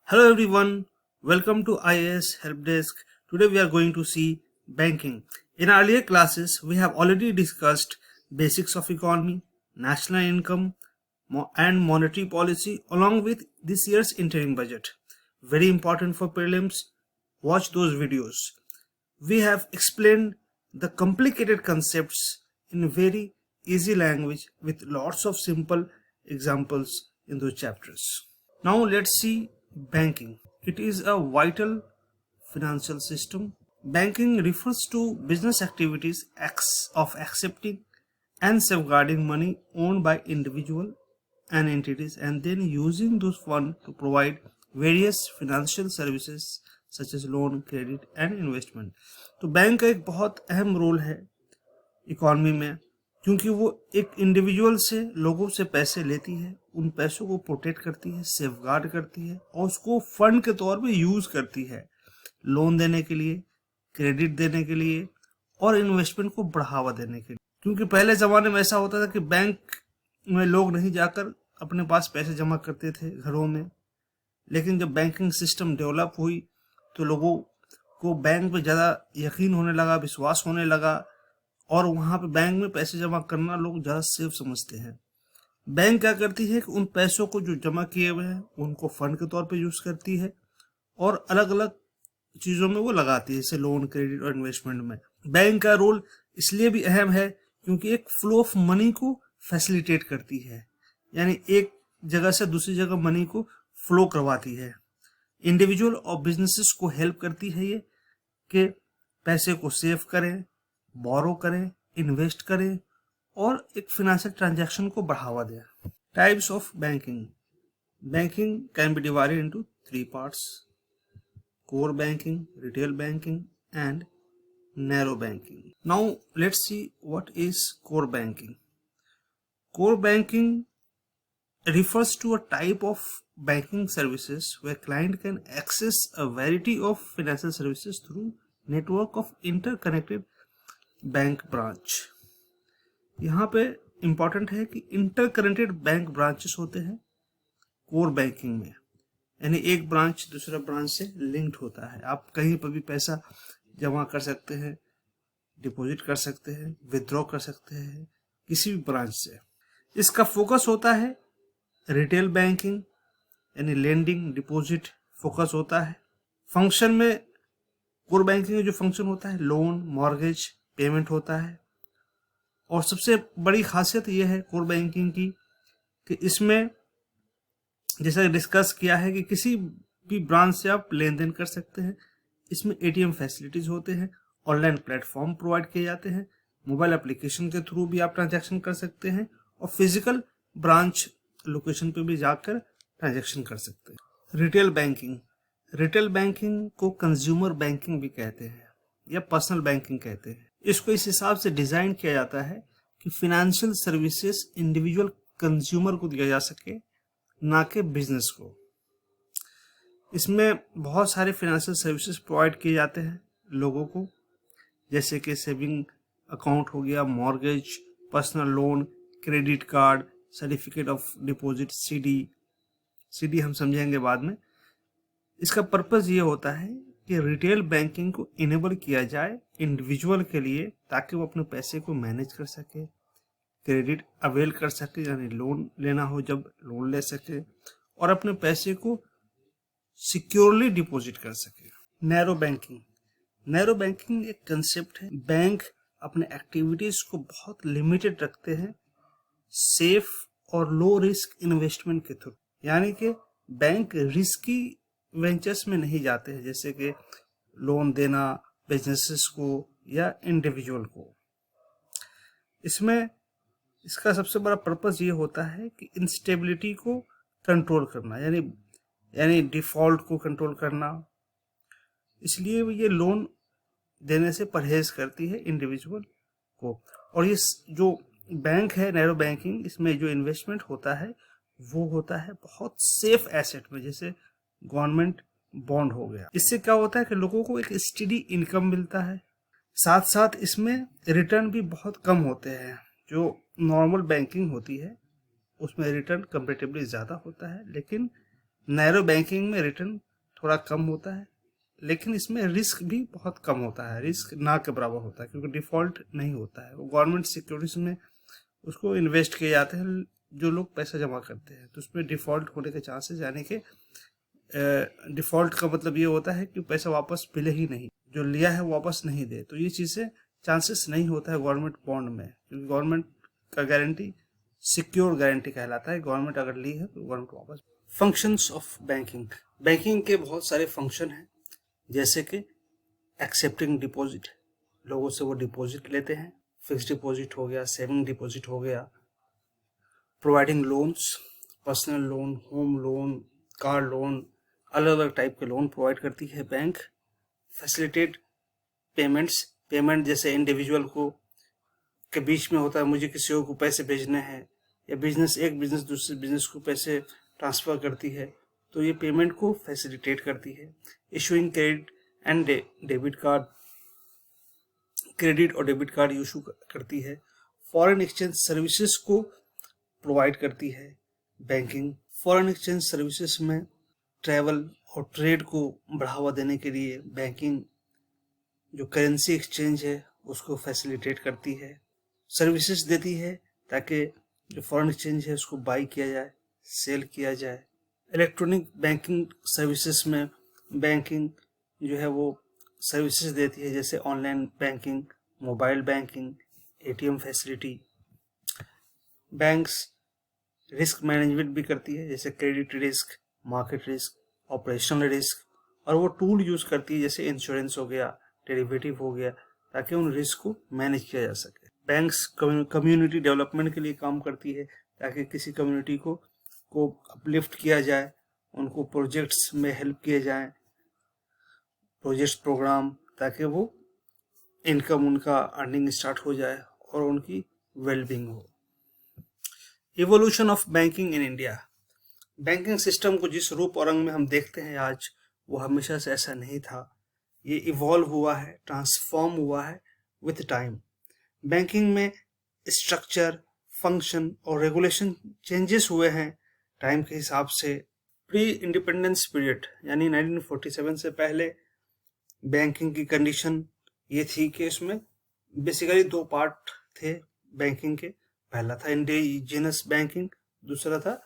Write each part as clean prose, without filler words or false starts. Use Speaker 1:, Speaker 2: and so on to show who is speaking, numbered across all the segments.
Speaker 1: Hello everyone, welcome to IAS Help Desk. Today we are going to see banking. In earlier classes, we have already discussed basics of economy, national income and monetary policy along with this year's interim budget. Very important for prelims, watch those videos. We have explained the complicated concepts in very easy language with lots of simple examples in those chapters. Now let's see banking. It is a vital financial system. Banking refers to business activities of accepting and safeguarding money owned by individual and entities and then using those funds to provide various financial services such as loan, credit and investment. तो bank का एक बहुत अहम role है economy में, क्योंकि वो एक इंडिविजुअल से लोगों से पैसे लेती है, उन पैसों को प्रोटेक्ट करती है, सेफगार्ड करती है और उसको फंड के तौर पे यूज करती है लोन देने के लिए, क्रेडिट देने के लिए और इन्वेस्टमेंट को बढ़ावा देने के लिए। क्योंकि पहले ज़माने में ऐसा होता था कि बैंक में लोग नहीं जाकर अपने पास पैसे जमा करते थे घरों में, लेकिन जब बैंकिंग सिस्टम डेवलप हुई तो लोगों को बैंक पे ज़्यादा यकीन होने लगा, विश्वास होने लगा और वहाँ पे बैंक में पैसे जमा करना लोग ज़्यादा सेफ समझते हैं। बैंक क्या करती है कि उन पैसों को जो जमा किए हुए हैं उनको फंड के तौर पे यूज़ करती है और अलग अलग चीज़ों में वो लगाती है, जैसे लोन, क्रेडिट और इन्वेस्टमेंट में। बैंक का रोल इसलिए भी अहम है क्योंकि एक फ्लो ऑफ मनी को फैसिलिटेट करती है, यानी एक जगह से दूसरी जगह मनी को फ्लो करवाती है। इंडिविजुअल और बिजनेसेस को हेल्प करती है ये कि पैसे को सेव करें, बोरो करें, इन्वेस्ट करें और एक फिनेंशियल ट्रांजैक्शन को बढ़ावा दें। Types of banking. Banking can be divided into 3 parts: core banking, retail banking and narrow banking. Now let's see what is core banking. Core banking refers to a type of banking services where client can access a variety of financial services through network of interconnected bank branch. यहाँ पे important है कि interconnected bank branches होते हैं core banking में, यानी एक branch दूसरा ब्रांच से लिंक्ड होता है। आप कहीं पर भी पैसा जमा कर सकते हैं, डिपॉजिट कर सकते हैं, विथड्रॉ कर सकते हैं किसी भी ब्रांच से। इसका फोकस होता है रिटेल बैंकिंग, यानी लेंडिंग, डिपॉजिट फोकस होता है। फंक्शन में कोर बैंकिंग में जो फंक्शन होता है लोन, मॉर्गेज, पेमेंट होता है। और सबसे बड़ी खासियत यह है कोर बैंकिंग की कि इसमें जैसा डिस्कस किया है कि किसी भी ब्रांच से आप लेन देन कर सकते हैं। इसमें एटीएम फैसिलिटीज होते हैं, ऑनलाइन प्लेटफॉर्म प्रोवाइड किए जाते हैं, मोबाइल एप्लीकेशन के थ्रू भी आप ट्रांजैक्शन कर सकते हैं और फिजिकल ब्रांच लोकेशन पे भी जाकर ट्रांजैक्शन कर सकते हैं। रिटेल बैंकिंग, रिटेल बैंकिंग को कंज्यूमर बैंकिंग भी कहते हैं या पर्सनल बैंकिंग कहते हैं। इसको इस हिसाब से डिजाइन किया जाता है कि फिनेंशियल सर्विसेज इंडिविजुअल कंज्यूमर को दिया जा सके, ना कि बिजनेस को। इसमें बहुत सारे फिनेंशियल सर्विसेज प्रोवाइड किए जाते हैं लोगों को, जैसे कि सेविंग अकाउंट हो गया, mortgage, personal loan, credit card, certificate of deposit, CD हम समझेंगे बाद में। इसका पर्पस ये होता है कि रिटेल बैंकिंग को इनेबल किया जाए इंडिविजुअल के लिए, ताकि वो अपने पैसे को मैनेज कर सके, क्रेडिट अवेल कर सके, यानी लोन लेना हो जब लोन ले सके और अपने पैसे को सिक्योरली डिपॉजिट कर सके। नैरो बैंकिंग, नैरो बैंकिंग एक कंसेप्ट है। बैंक अपने एक्टिविटीज को बहुत लिमिटेड रखते हैं सेफ और लो रिस्क इन्वेस्टमेंट के थ्रू, यानी कि बैंक रिस्की वेंचर्स में नहीं जाते हैं, जैसे कि लोन देना बिजनेसेस को या इंडिविजुअल को। इसमें इसका सबसे बड़ा पर्पस ये होता है कि इंस्टेबिलिटी को कंट्रोल करना, यानी डिफॉल्ट को कंट्रोल करना। इसलिए ये लोन देने से परहेज करती है इंडिविजुअल को। और ये जो बैंक है नैरो बैंकिंग, इसमें जो इन्वेस्टमेंट होता है वो होता है बहुत सेफ एसेट में, जैसे गवर्नमेंट बॉन्ड हो गया। इससे क्या होता है कि लोगों को एक स्टेडी इनकम मिलता है, साथ साथ इसमें रिटर्न भी बहुत कम होते हैं। जो नॉर्मल बैंकिंग होती है उसमें रिटर्न कंपेरेटिवली ज़्यादा होता है, लेकिन नैरो बैंकिंग में रिटर्न थोड़ा कम होता है, लेकिन इसमें रिस्क भी बहुत कम होता है, रिस्क ना के बराबर होता है, क्योंकि डिफ़ॉल्ट नहीं होता है। वो गवर्नमेंट सिक्योरिटीज में उसको इन्वेस्ट किए जाते हैं जो लोग पैसा जमा करते हैं, तो उसमें डिफ़ॉल्ट होने के चांसेस, यानी कि डिफ़ॉल्ट का मतलब ये होता है कि पैसा वापस मिले ही नहीं, जो लिया है वापस नहीं दे। तो ये चीज़ें चांसेस नहीं होता है गवर्नमेंट बॉन्ड में, क्योंकि गवर्नमेंट का गारंटी सिक्योर गारंटी कहलाता है। गवर्नमेंट अगर ली है तो गवर्नमेंट वापस। Functions of banking. बैंकिंग के बहुत सारे फंक्शन हैं, जैसे कि एक्सेप्टिंग डिपॉजिट, लोगों से वो डिपॉजिट लेते हैं, फिक्स्ड डिपॉजिट हो गया, सेविंग डिपॉजिट हो गया, providing loans, personal loan, home loan, car loan, अलग अलग टाइप के लोन प्रोवाइड करती है बैंक। फैसिलिटेट पेमेंट्स, पेमेंट जैसे इंडिविजुअल को के बीच में होता है, मुझे किसी और को पैसे भेजने हैं, या एक बिजनेस दूसरे बिजनेस को पैसे ट्रांसफ़र करती है, तो ये पेमेंट को फैसिलिटेट करती है। Issuing credit and debit card, credit और डेबिट कार्ड इशू करती है। फॉरेन एक्सचेंज सर्विसेज को प्रोवाइड करती है बैंकिंग। फॉरेन एक्सचेंज सर्विसेज में ट्रैवल और ट्रेड को बढ़ावा देने के लिए बैंकिंग जो करेंसी एक्सचेंज है उसको फैसिलिटेट करती है, सर्विसेज देती है, ताकि जो फॉरेन एक्सचेंज है उसको बाई किया जाए, सेल किया जाए। इलेक्ट्रॉनिक बैंकिंग सर्विसेज में बैंकिंग जो है वो सर्विसेज देती है, जैसे online banking, mobile banking, ATM facility. Banks risk management भी करती है, जैसे credit risk, market risk, operational risk, और वो टूल यूज़ करती है जैसे इंश्योरेंस हो गया, डेरिवेटिव हो गया, ताकि उन रिस्क को मैनेज किया जा सके। बैंक्स कम्युनिटी डेवलपमेंट के लिए काम करती है, ताकि किसी कम्युनिटी को अपलिफ्ट किया जाए, उनको प्रोजेक्ट्स में हेल्प किए जाए, प्रोजेक्ट्स प्रोग्राम, ताकि वो इनकम उनका अर्निंग स्टार्ट हो जाए और उनकी वेलबींग हो। Evolution of banking in India. Banking system को जिस रूप और रंग में हम देखते हैं आज, वो हमेशा से ऐसा नहीं था। ये इवॉल्व हुआ है, ट्रांसफॉर्म हुआ है विथ टाइम। बैंकिंग में स्ट्रक्चर, फंक्शन और रेगुलेशन चेंजेस हुए हैं टाइम के हिसाब से। प्री इंडिपेंडेंस पीरियड यानी 1947 से पहले बैंकिंग की कंडीशन ये थी कि इसमें बेसिकली दो पार्ट थे बैंकिंग के। पहला था इंडिजिनस बैंकिंग, दूसरा था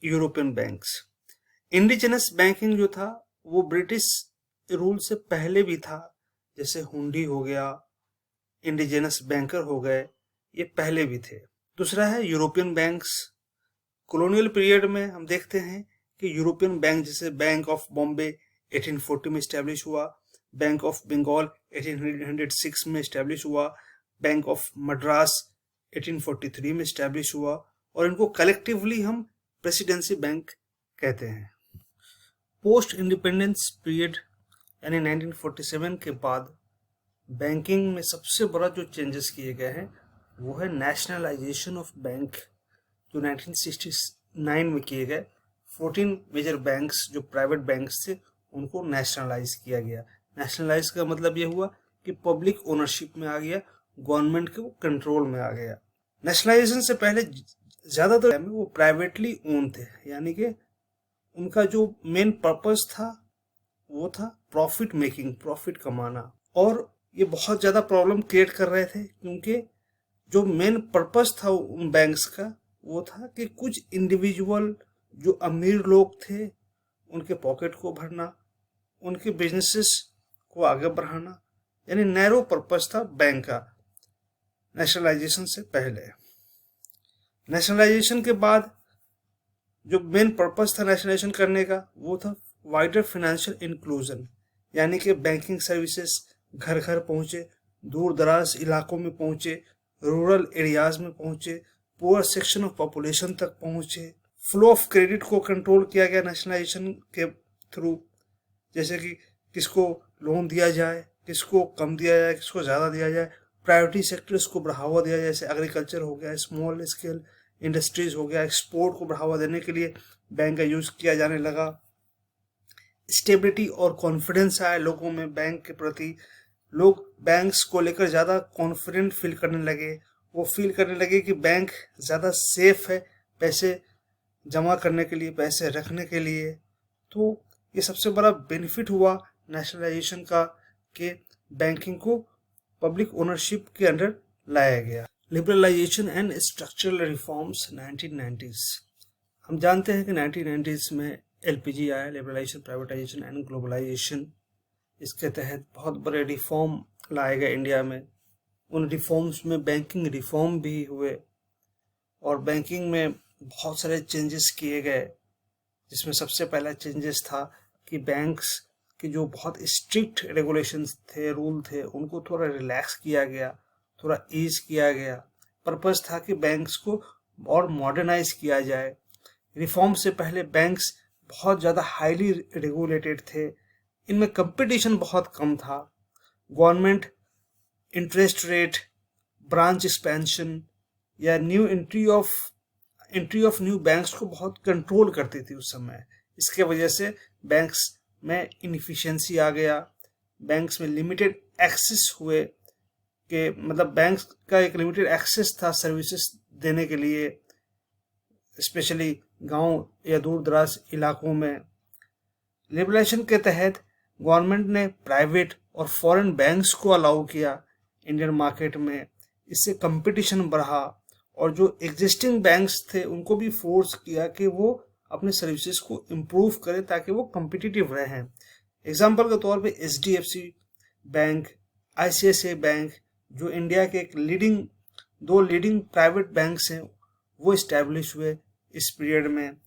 Speaker 1: यूरोपियन बैंक्स। इंडिजिनस बैंकिंग जो था वो ब्रिटिश रूल से पहले भी था, जैसे हुंडी हो गया, इंडिजिनस बैंकर हो गए, ये पहले भी थे। दूसरा है यूरोपियन बैंक्स। कॉलोनियल पीरियड में हम देखते हैं कि यूरोपियन बैंक, जैसे बैंक ऑफ बॉम्बे 1840 में इस्टेब्लिश हुआ, बैंक ऑफ बंगाल 1806 में इस्टेब्लिश हुआ, बैंक ऑफ मद्रास 1843 में इस्टेब्लिश हुआ, और इनको कलेक्टिवली हम प्रेसिडेंसी बैंक कहते हैं। पोस्ट इंडिपेंडेंस पीरियड यानी 1947 के बाद बैंकिंग में सबसे बड़ा जो चेंजेस किए गए हैं वो है नेशनलाइजेशन ऑफ बैंक, जो 1969 में किए गए। 14 मेजर बैंक्स जो प्राइवेट बैंक्स थे उनको नेशनलाइज किया गया। नेशनलाइज का मतलब ये हुआ कि पब्लिक ओनरशिप में आ गया, गवर्नमेंट के वो कंट्रोल में आ गया। नेशनलाइजेशन से पहले ज़्यादातर वो प्राइवेटली ओन थे, यानी कि उनका जो मेन पर्पस था वो था प्रॉफिट मेकिंग, प्रॉफिट कमाना। और ये बहुत ज़्यादा प्रॉब्लम क्रिएट कर रहे थे, क्योंकि जो मेन पर्पस था उन बैंक्स का वो था कि कुछ इंडिविजुअल जो अमीर लोग थे उनके पॉकेट को भरना, उनके बिजनेसेस को आगे बढ़ाना, यानी नैरो पर्पस था बैंक का नेशनलाइजेशन से पहले। नेशनलाइजेशन के बाद जो मेन पर्पस था नेशनलाइजेशन करने का वो था वाइडर फाइनेंशियल इंक्लूजन, यानी कि बैंकिंग सर्विसेज घर घर पहुंचे, दूर दराज इलाकों में पहुंचे, रूरल एरियाज में पहुंचे, पुअर सेक्शन ऑफ पॉपुलेशन तक पहुंचे। फ्लो ऑफ क्रेडिट को कंट्रोल किया गया नेशनलाइजेशन के थ्रू, जैसे कि किसको लोन दिया जाए, किसको कम दिया जाए, किसको ज़्यादा दिया जाए। प्रायोरिटी सेक्टर्स को बढ़ावा दिया जाए, जैसे एग्रीकल्चर हो गया, स्मॉल स्केल इंडस्ट्रीज हो गया। एक्सपोर्ट को बढ़ावा देने के लिए बैंक का यूज़ किया जाने लगा। स्टेबिलिटी और कॉन्फिडेंस आया लोगों में बैंक के प्रति, लोग बैंक्स को लेकर ज़्यादा कॉन्फिडेंट फील करने लगे। वो फील करने लगे कि बैंक ज़्यादा सेफ है पैसे जमा करने के लिए, पैसे रखने के लिए, तो ये सबसे बड़ा बेनिफिट हुआ नेशनलाइजेशन का कि बैंकिंग को पब्लिक ओनरशिप के अंडर लाया गया। Liberalization and structural reforms 1990s। हम जानते हैं कि 1990s में एलपीजी आया, लिबरलाइजेशन, प्राइवेटाइजेशन एंड ग्लोबलाइजेशन। इसके तहत बहुत बड़े रिफॉर्म लाए गए इंडिया में। उन रिफॉर्म्स में बैंकिंग रिफॉर्म भी हुए और बैंकिंग में बहुत सारे चेंजेस किए गए, जिसमें सबसे पहला चेंजेस था कि बैंक्स के जो बहुत स्ट्रिक्ट रेगुलेशंस थे, रूल थे, उनको थोड़ा रिलैक्स किया गया, थोड़ा ईज किया गया। पर्पस था कि बैंक्स को और मॉडर्नाइज किया जाए। रिफॉर्म से पहले बैंक्स बहुत ज़्यादा हाईली रेगुलेटेड थे, इनमें कंपटीशन बहुत कम था। Government interest rate, branch expansion या एंट्री ऑफ न्यू बैंक्स को बहुत कंट्रोल करती थी उस समय। इसके वजह से बैंक्स में इनएफिशिएंसी आ गया, बैंक्स में लिमिटेड एक्सेस हुए, कि मतलब बैंक्स का एक लिमिटेड एक्सेस था सर्विसेज देने के लिए, स्पेशली गांव या दूर दराज इलाकों में। लिबरलाइजेशन के तहत गवर्नमेंट ने प्राइवेट और फॉरेन बैंक्स को अलाउ किया इंडियन मार्केट में। इससे कंपटीशन बढ़ा और जो एग्जिस्टिंग बैंक्स थे उनको भी फोर्स किया कि वो अपने सर्विसेज को इम्प्रूव करें ताकि वो कम्पिटिटिव रहें। एग्जाम्पल के तौर पे एचडीएफसी बैंक, आईसीआईसीआई बैंक, जो इंडिया के दो लीडिंग प्राइवेट बैंक्स हैं, वो इस्टेब्लिश हुए इस पीरियड में।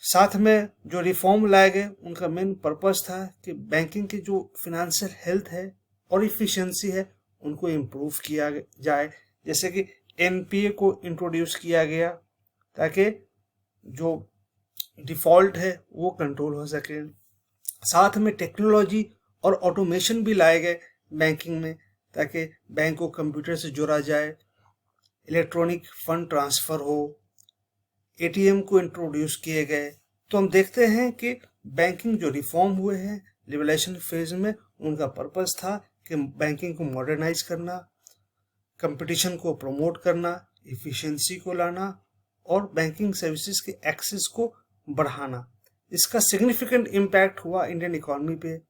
Speaker 1: साथ में जो रिफॉर्म लाए गए उनका मेन पर्पस था कि बैंकिंग की जो फिनेंशियल हेल्थ है और इफिशिएंसी है उनको इम्प्रूव किया जाए। जैसे कि एनपीए को इंट्रोड्यूस किया गया ताकि जो डिफॉल्ट है वो कंट्रोल हो सके। साथ में टेक्नोलॉजी और ऑटोमेशन भी लाए गए बैंकिंग में ताकि बैंक को कंप्यूटर से जोड़ा जाए, इलेक्ट्रॉनिक फंड ट्रांसफ़र हो, एटीएम को इंट्रोड्यूस किए गए। तो हम देखते हैं कि बैंकिंग जो रिफॉर्म हुए हैं लिबरलाइजेशन फेज में, उनका पर्पस था कि बैंकिंग को मॉडर्नाइज करना, कंपटीशन को प्रमोट करना, इफिशिएंसी को लाना और बैंकिंग सर्विसेज के एक्सेस को बढ़ाना। इसका सिग्निफिकेंट इम्पैक्ट हुआ इंडियन इकोनॉमी पे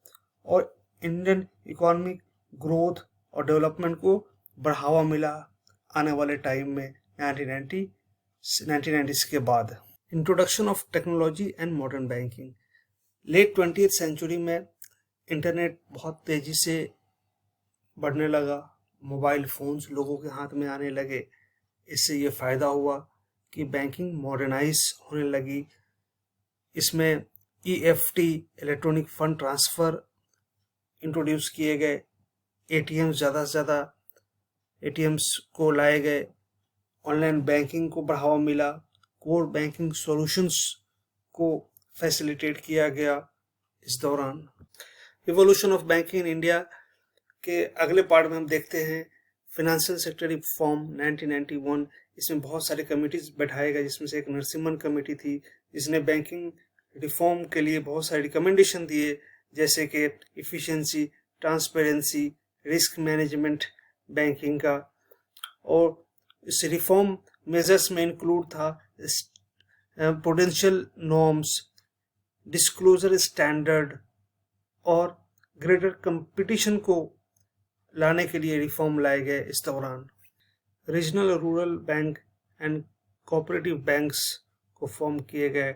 Speaker 1: और इंडियन इकोनॉमिक ग्रोथ और डेवलपमेंट को बढ़ावा मिला आने वाले टाइम में 1990s के बाद। Introduction of technology and modern banking. Late 20th century में इंटरनेट बहुत तेज़ी से बढ़ने लगा, मोबाइल फ़ोन्स लोगों के हाथ में आने लगे। इससे ये फ़ायदा हुआ कि बैंकिंग मॉडर्नाइज होने लगी। इसमें EFT, electronic fund transfer introduce किए गए, एटीएम ज़्यादा से ज़्यादा एटीएम्स को लाए गए, ऑनलाइन बैंकिंग को बढ़ावा मिला, कोर बैंकिंग सॉल्यूशंस को फैसिलिटेट किया गया इस दौरान। Evolution of banking in India के अगले पार्ट में हम देखते हैं फिनेंशियल सेक्टर रिफॉर्म 1991। इसमें बहुत सारे कमिटीज बैठाए गए, जिसमें से एक नरसिम्हन कमेटी थी जिसने बैंकिंग रिफॉर्म के लिए बहुत सारे रिकमेंडेशन दिए, जैसे कि efficiency, transparency, risk management banking का। और इस रिफॉर्म मेजर्स में इंक्लूड था प्रूडेंशियल नॉर्म्स, डिस्क्लोजर स्टैंडर्ड और ग्रेटर कंपटीशन को लाने के लिए रिफॉर्म लाए गए इस दौरान। Regional rural bank and cooperative banks को फॉर्म किए गए।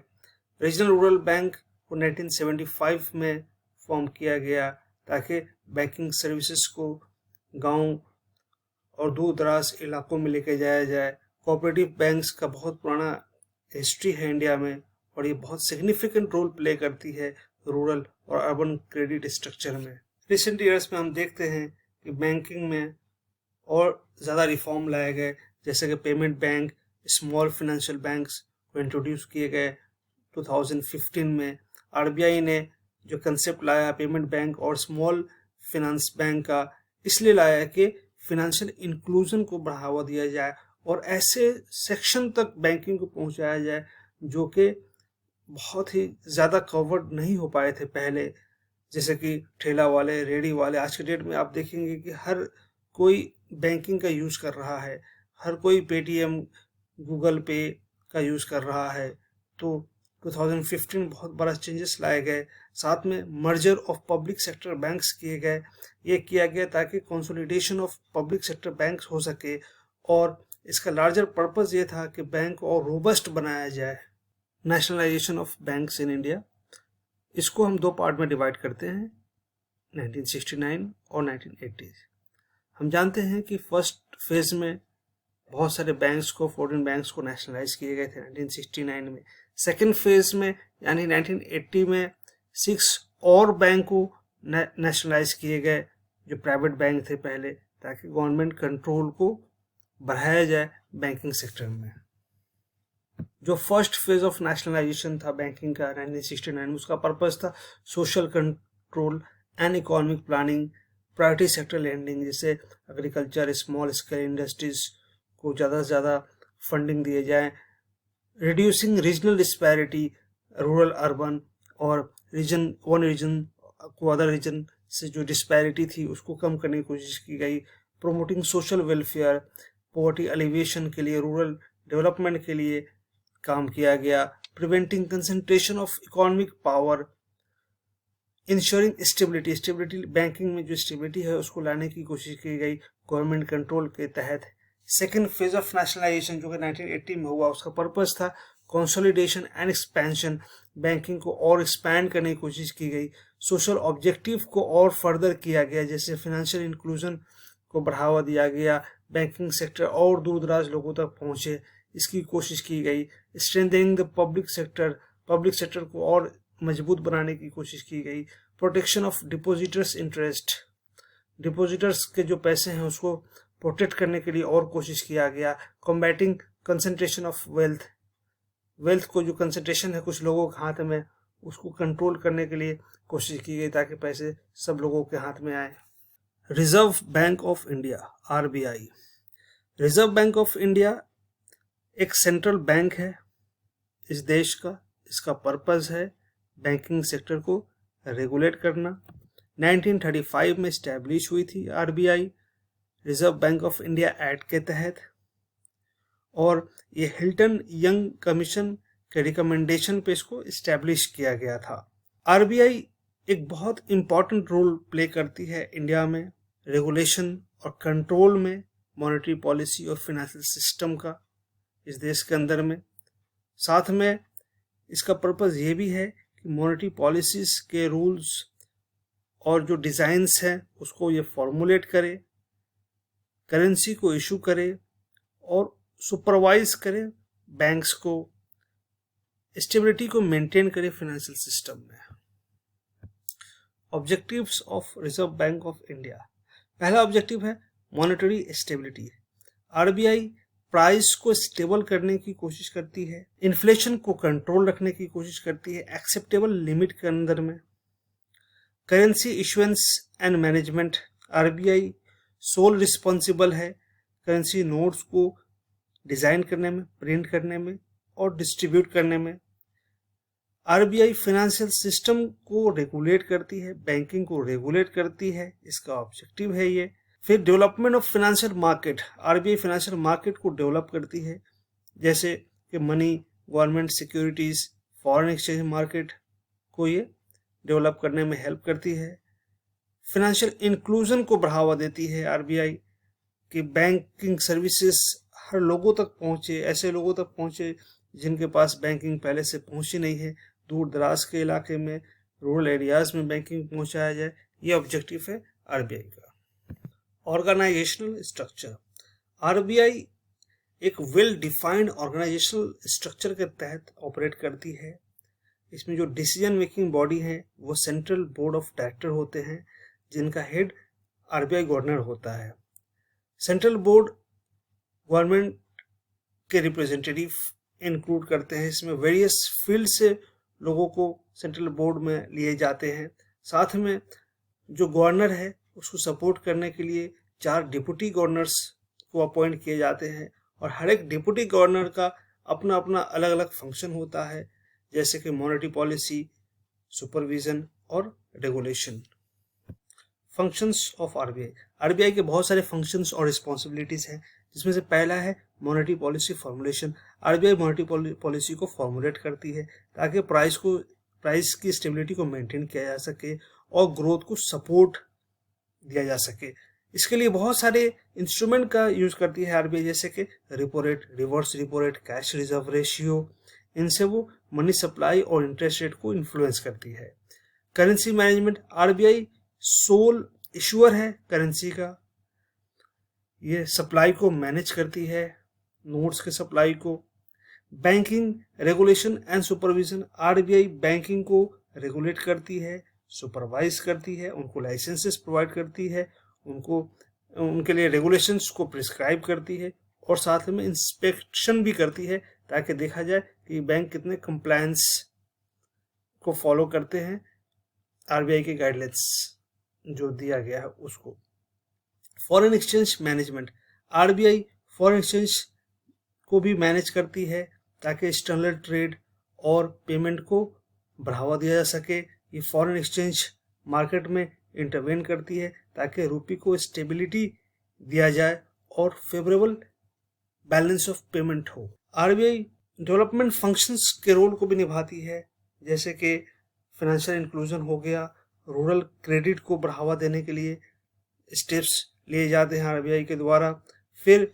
Speaker 1: रीजनल रूरल बैंक को 1975 में फॉर्म किया गया ताकि बैंकिंग सर्विसेज को गांव और दूर दराज इलाकों में लेके जाया जाए। कोऑपरेटिव बैंक्स का बहुत पुराना हिस्ट्री है इंडिया में और ये बहुत सिग्निफिकेंट रोल प्ले करती है रूरल और अर्बन क्रेडिट स्ट्रक्चर में। रिसेंट ईयर्स में हम देखते हैं कि बैंकिंग में और ज़्यादा रिफॉर्म लाए गए, जैसे कि payment bank, small financial banks को इंट्रोड्यूस किए गए 2015 में। आरबीआई ने जो कंसेप्ट लाया पेमेंट बैंक और स्मॉल फाइनेंस बैंक का, इसलिए लाया है कि फिनेंशियल इंक्लूजन को बढ़ावा दिया जाए और ऐसे सेक्शन तक बैंकिंग को पहुंचाया जाए जो कि बहुत ही ज़्यादा कवर्ड नहीं हो पाए थे पहले, जैसे कि ठेला वाले, रेडी वाले। आज के डेट में आप देखेंगे कि हर कोई बैंकिंग का यूज़ कर रहा है, हर कोई पेटीएम, गूगल पे का यूज़ कर रहा है। तो 2015 बहुत बड़ा चेंजेस लाए गए। साथ में merger of public sector banks किए गए। ये किया गया ताकि consolidation of public sector banks हो सके, और इसका लार्जर पर्पस ये था कि बैंक को और रोबस्ट बनाया जाए। Nationalisation of banks in India, इसको हम दो पार्ट में डिवाइड करते हैं, 1969 और 1980। हम जानते हैं कि फर्स्ट फेज में बहुत सारे बैंक्स को, फॉरेन बैंक्स को नेशनलाइज किए गए थे 1969 में। सेकेंड फेज में यानी 1980 में 6 और बैंक को नेशनलाइज किए गए जो प्राइवेट बैंक थे पहले, ताकि गवर्नमेंट कंट्रोल को बढ़ाया जाए बैंकिंग सेक्टर में। जो फर्स्ट फेज ऑफ नेशनलाइजेशन था बैंकिंग का 1969 में, उसका पर्पस था social control and economic planning, priority sector lending, जैसे एग्रीकल्चर, स्मॉल स्केल इंडस्ट्रीज को ज़्यादा से ज़्यादा फंडिंग दिए जाए, reducing regional disparity, rural urban, और वन रीजन को अदर रीजन से जो डिस्पैरिटी थी उसको कम करने की कोशिश की गई, promoting social welfare, poverty alleviation के लिए, रूरल डेवलपमेंट के लिए काम किया गया, preventing concentration of economic power, ensuring stability banking में जो स्टेबिलिटी है उसको लाने की कोशिश की गई गवर्नमेंट कंट्रोल के तहत। सेकेंड फेज ऑफ नेशनलाइजेशन जो कि 1980 में हुआ, उसका पर्पस था कंसोलिडेशन एंड एक्सपेंशन, बैंकिंग को और एक्सपैंड करने की कोशिश की गई, सोशल ऑब्जेक्टिव को और फर्दर किया गया, जैसे फाइनेंशियल इंक्लूजन को बढ़ावा दिया गया, बैंकिंग सेक्टर और दूर दराज लोगों तक पहुंचे, इसकी कोशिश की गई, स्ट्रेंथनिंग द पब्लिक सेक्टर को और मजबूत बनाने की कोशिश की गई, protection of depositors interest, depositors के जो पैसे हैं उसको प्रोटेक्ट करने के लिए और कोशिश किया गया, कॉम्बैटिंग कंसंट्रेशन ऑफ वेल्थ को जो कंसंट्रेशन है कुछ लोगों के हाथ में, उसको कंट्रोल करने के लिए कोशिश की गई ताकि पैसे सब लोगों के हाथ में आए। Reserve Bank of India, RBI. Reserve Bank of India एक सेंट्रल बैंक है इस देश का। इसका पर्पस है बैंकिंग सेक्टर को रेगुलेट करना। 1935 में इस्टेब्लिश हुई थी RBI, reserve Bank of India act के तहत, और ये हिल्टन यंग कमीशन के रिकमेंडेशन पे इसको इस्टेब्लिश किया गया था। आरबीआई एक बहुत इंपॉर्टेंट रोल प्ले करती है इंडिया में रेगुलेशन और कंट्रोल में, मॉनेटरी पॉलिसी और फाइनेंशियल सिस्टम का इस देश के अंदर में। साथ में इसका पर्पस ये भी है कि मॉनेटरी पॉलिसीज के रूल्स और जो डिज़ाइंस हैं उसको ये फॉर्मुलेट करे, करेंसी को इशू करे और सुपरवाइज करे बैंक्स को, स्टेबिलिटी को मेंटेन करे फाइनेंशियल सिस्टम में। Objectives of reserve Bank of India. पहला ऑब्जेक्टिव है मॉनेटरी स्टेबिलिटी। आरबीआई प्राइस को स्टेबल करने की कोशिश करती है, इन्फ्लेशन को कंट्रोल रखने की कोशिश करती है एक्सेप्टेबल लिमिट के अंदर में। Currency issuance and management, RBI sole responsible है करेंसी नोट्स को डिज़ाइन करने में, प्रिंट करने में और डिस्ट्रीब्यूट करने में। आरबीआई फाइनेंशियल सिस्टम को रेगुलेट करती है, बैंकिंग को रेगुलेट करती है, इसका ऑब्जेक्टिव है ये। फिर development of financial market, RBI financial market को डेवलप करती है, जैसे कि money, government securities, foreign exchange market को ये डेवलप करने में हेल्प करती है। फाइनेंशियल इंक्लूजन को बढ़ावा देती है आरबीआई कि बैंकिंग सर्विसेज हर लोगों तक पहुंचे, ऐसे लोगों तक पहुंचे जिनके पास बैंकिंग पहले से पहुंची नहीं है, दूर दराज के इलाके में, रूरल एरियाज में बैंकिंग पहुंचाया जाए, ये ऑब्जेक्टिव है आरबीआई का। ऑर्गेनाइजेशनल स्ट्रक्चर, आरबीआई एक वेल डिफाइंड ऑर्गेनाइजेशनल स्ट्रक्चर के तहत ऑपरेट करती है। इसमें जो डिसीजन मेकिंग बॉडी है वो सेंट्रल बोर्ड ऑफ डायरेक्टर होते हैं, जिनका हेड आरबीआई गवर्नर होता है। सेंट्रल बोर्ड गवर्नमेंट के रिप्रेजेंटेटिव इंक्लूड करते हैं, इसमें वेरियस फील्ड से लोगों को सेंट्रल बोर्ड में लिए जाते हैं। साथ में जो गवर्नर है उसको सपोर्ट करने के लिए 4 डिप्टी गवर्नर्स को अपॉइंट किए जाते हैं, और हर एक डिप्टी गवर्नर का अपना अपना अलग अलग फंक्शन होता है, जैसे कि मॉनेटरी पॉलिसी, सुपरविजन और regulation. Functions of RBI, RBI के बहुत सारे फंक्शंस और रिस्पॉन्सिबिलिटीज हैं, जिसमें से पहला है monetary policy formulation. RBI monetary policy को फॉर्मुलेट करती है ताकि प्राइस की स्टेबिलिटी को मेंटेन किया जा सके और ग्रोथ को सपोर्ट दिया जा सके। इसके लिए बहुत सारे इंस्ट्रूमेंट का यूज करती है आरबीआई, जैसे कि repo rate, reverse repo rate, cash reserve ratio. इनसे वो मनी सप्लाई और इंटरेस्ट रेट को इन्फ्लुएंस करती है। Currency management, RBI sole issuer है करेंसी का। ये सप्लाई को मैनेज करती है, नोट्स के सप्लाई को। Banking regulation and supervision, RBI banking को रेगुलेट करती है, सुपरवाइज करती है, उनको लाइसेंसेस प्रोवाइड करती है, उनके लिए रेगुलेशंस को प्रिस्क्राइब करती है और साथ में इंस्पेक्शन भी करती है ताकि देखा जाए कि बैंक कितने कंप्लायंस को फॉलो करते हैं आरबीआई के गाइडलाइंस जो दिया गया है उसको। Foreign exchange management, RBI foreign exchange को भी मैनेज करती है ताकि एक्सटर्नल ट्रेड और पेमेंट को बढ़ावा दिया जा सके। ये फॉरेन एक्सचेंज मार्केट में इंटरवेन करती है ताकि रुपये को स्टेबिलिटी दिया जाए और फेवरेबल बैलेंस ऑफ पेमेंट हो। आरबीआई डेवलपमेंट फंक्शंस के रोल को भी निभाती है, जैसे कि फाइनेंशियल इंक्लूजन हो गया, रूरल क्रेडिट को बढ़ावा देने के लिए स्टेप्स लिए जाते हैं आरबीआई के द्वारा। फिर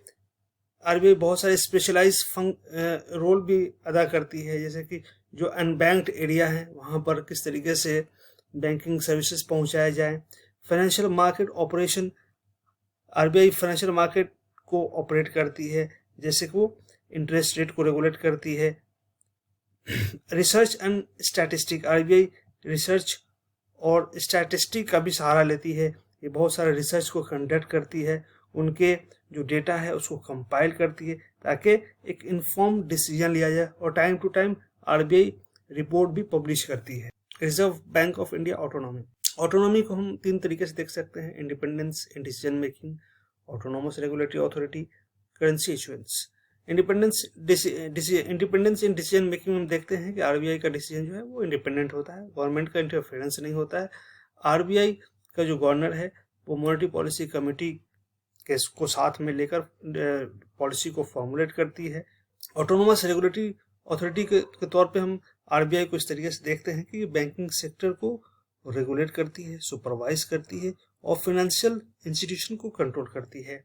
Speaker 1: आरबीआई बहुत सारे स्पेशलाइज रोल भी अदा करती है, जैसे कि जो अनबैंक्ड एरिया है वहाँ पर किस तरीके से बैंकिंग सर्विसेज पहुँचाया जाए। Financial market operation, RBI financial market को ऑपरेट करती है, जैसे कि वो इंटरेस्ट रेट को रेगुलेट करती है। Research and statistic, RBI research और स्टैटिस्टिक का भी सहारा लेती है। ये बहुत सारे रिसर्च को कंडक्ट करती है, उनके जो डेटा है उसको कंपाइल करती है ताकि एक इन्फॉर्म डिसीजन लिया जाए और time to time RBI report भी पब्लिश करती है। Reserve Bank of India autonomy, autonomy को हम 3 तरीके से देख सकते हैं: independence in decision making, autonomous regulatory authority, currency issuance. Independence in decision making में हम देखते हैं कि आरबीआई का डिसीजन जो है वो इंडिपेंडेंट होता है, गवर्नमेंट का इंटरफेरेंस नहीं होता है। आरबीआई का जो गवर्नर है वो मॉनेटरी पॉलिसी कमेटी को साथ में लेकर पॉलिसी को फॉर्मुलेट करती है। ऑटोनोमस रेगुलेटरी अथॉरिटी के तौर पे हम आरबीआई को इस तरीके से देखते हैं कि बैंकिंग सेक्टर को रेगुलेट करती है, सुपरवाइज करती है और फाइनेंशियल इंस्टीट्यूशन को कंट्रोल करती है।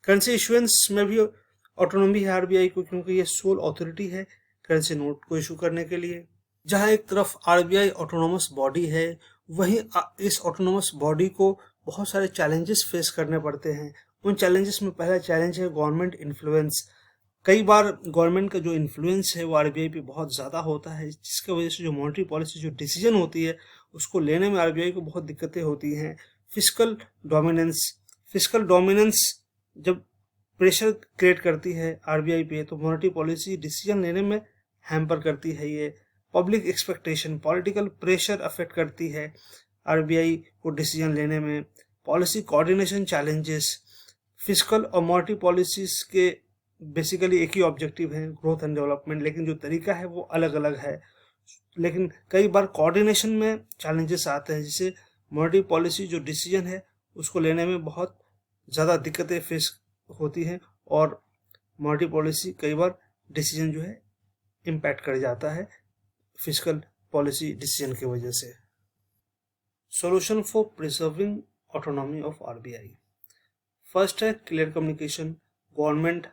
Speaker 1: करेंसी इशुएंस में भी ऑटोनॉमी है आरबीआई को, क्योंकि ये सोल अथॉरिटी है करेंसी नोट को इशू करने के लिए। जहां एक तरफ आरबीआई ऑटोनोमस बॉडी है, वहीं इस ऑटोनोमस बॉडी को बहुत सारे चैलेंजेस फेस करने पड़ते हैं। उन चैलेंजेस में पहला चैलेंज है गवर्नमेंट इन्फ्लुएंस। कई बार गवर्नमेंट का जो इन्फ्लुएंस है वो आरबीआई पे बहुत ज़्यादा होता है, जिसकी वजह से जो मॉनेटरी पॉलिसी जो डिसीजन होती है उसको लेने में आरबीआई को बहुत दिक्कतें होती हैं। फिस्कल डोमिनेंस जब प्रेशर क्रिएट करती है आरबीआई पे तो मॉनेटरी पॉलिसी डिसीजन लेने में हैम्पर करती है। ये public expectation, political pressure affect करती है आरबीआई को डिसीजन लेने में। पॉलिसी कोऑर्डिनेशन चैलेंजेस, फिस्कल और मॉनेटरी पॉलिसीज के बेसिकली एक ही ऑब्जेक्टिव है, ग्रोथ एंड डेवलपमेंट, लेकिन जो तरीका है वो अलग अलग है। लेकिन कई बार कोऑर्डिनेशन में चैलेंजेस आते हैं, जिससे मॉनेटरी पॉलिसी जो डिसीजन है उसको लेने में बहुत ज़्यादा दिक्कतें फेस होती हैं और मॉनेटरी पॉलिसी कई बार डिसीजन जो है इम्पैक्ट कर जाता है फिस्कल पॉलिसी डिसीजन की वजह से। Solution for preserving autonomy of RBI. First है क्लियर कम्युनिकेशन। गवर्नमेंट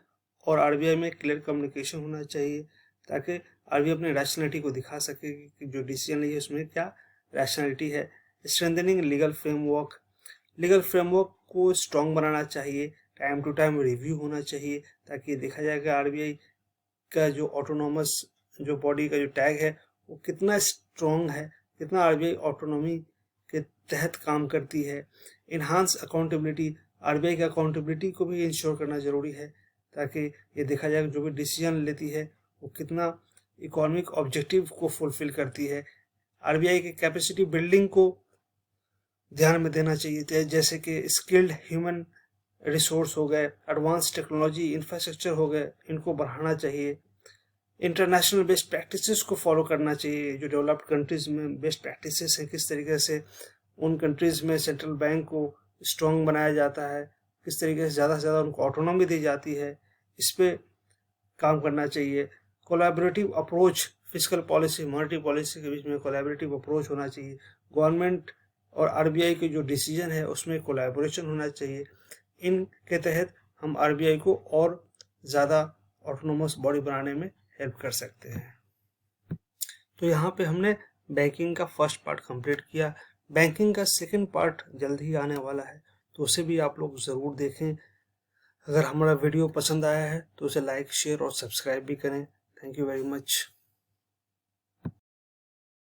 Speaker 1: और आरबीआई में क्लियर कम्युनिकेशन होना चाहिए ताकि आरबीआई अपने रैशनैलिटी को दिखा सके कि जो डिसीजन ली है उसमें क्या रैशनैलिटी है। Strengthening legal framework, legal framework को स्ट्रॉन्ग बनाना चाहिए, टाइम टू टाइम रिव्यू होना चाहिए ताकि देखा जाए कि आरबीआई का जो ऑटोनॉमस जो बॉडी का जो टैग है वो कितना स्ट्रॉन्ग है, कितना आरबीआई ऑटोनॉमी के तहत काम करती है। इन्हांस अकाउंटेबिलिटी, आरबीआई की अकाउंटेबिलिटी को भी इंश्योर करना जरूरी है ताकि ये देखा जाए जो भी डिसीजन लेती है वो कितना इकोनॉमिक ऑब्जेक्टिव को फुलफिल करती है। आरबीआई की कैपेसिटी बिल्डिंग को ध्यान में देना चाहिए, जैसे कि स्किल्ड ह्यूमन रिसोर्स हो गए, एडवांस टेक्नोलॉजी इंफ्रास्ट्रक्चर हो गए, इनको बढ़ाना चाहिए। इंटरनेशनल बेस्ट प्रैक्टिसेस को फॉलो करना चाहिए, जो डेवलप्ड कंट्रीज में बेस्ट प्रैक्टिसेस हैं किस तरीके से उन कंट्रीज में सेंट्रल बैंक को स्ट्रॉन्ग बनाया जाता है, किस तरीके से ज़्यादा उनको ऑटोनॉमी दी जाती है। इस पे काम करना चाहिए। Collaborative approach, fiscal policy monetary policy के बीच में कोलैबोरेटिव अप्रोच होना चाहिए। गवर्नमेंट और आरबीआई के जो डिसीजन है उसमें कोलैबोरेशन होना चाहिए। इनके तहत हम आरबीआई को और ज़्यादा ऑटोनोमस बॉडी बनाने में हेल्प कर सकते हैं। तो यहाँ पे हमने बैंकिंग का फर्स्ट पार्ट कंप्लीट किया। बैंकिंग का सेकंड पार्ट जल्द ही आने वाला है, तो उसे भी आप लोग ज़रूर देखें। अगर हमारा वीडियो पसंद आया है तो उसे लाइक, शेयर और सब्सक्राइब भी करें। Thank you very much.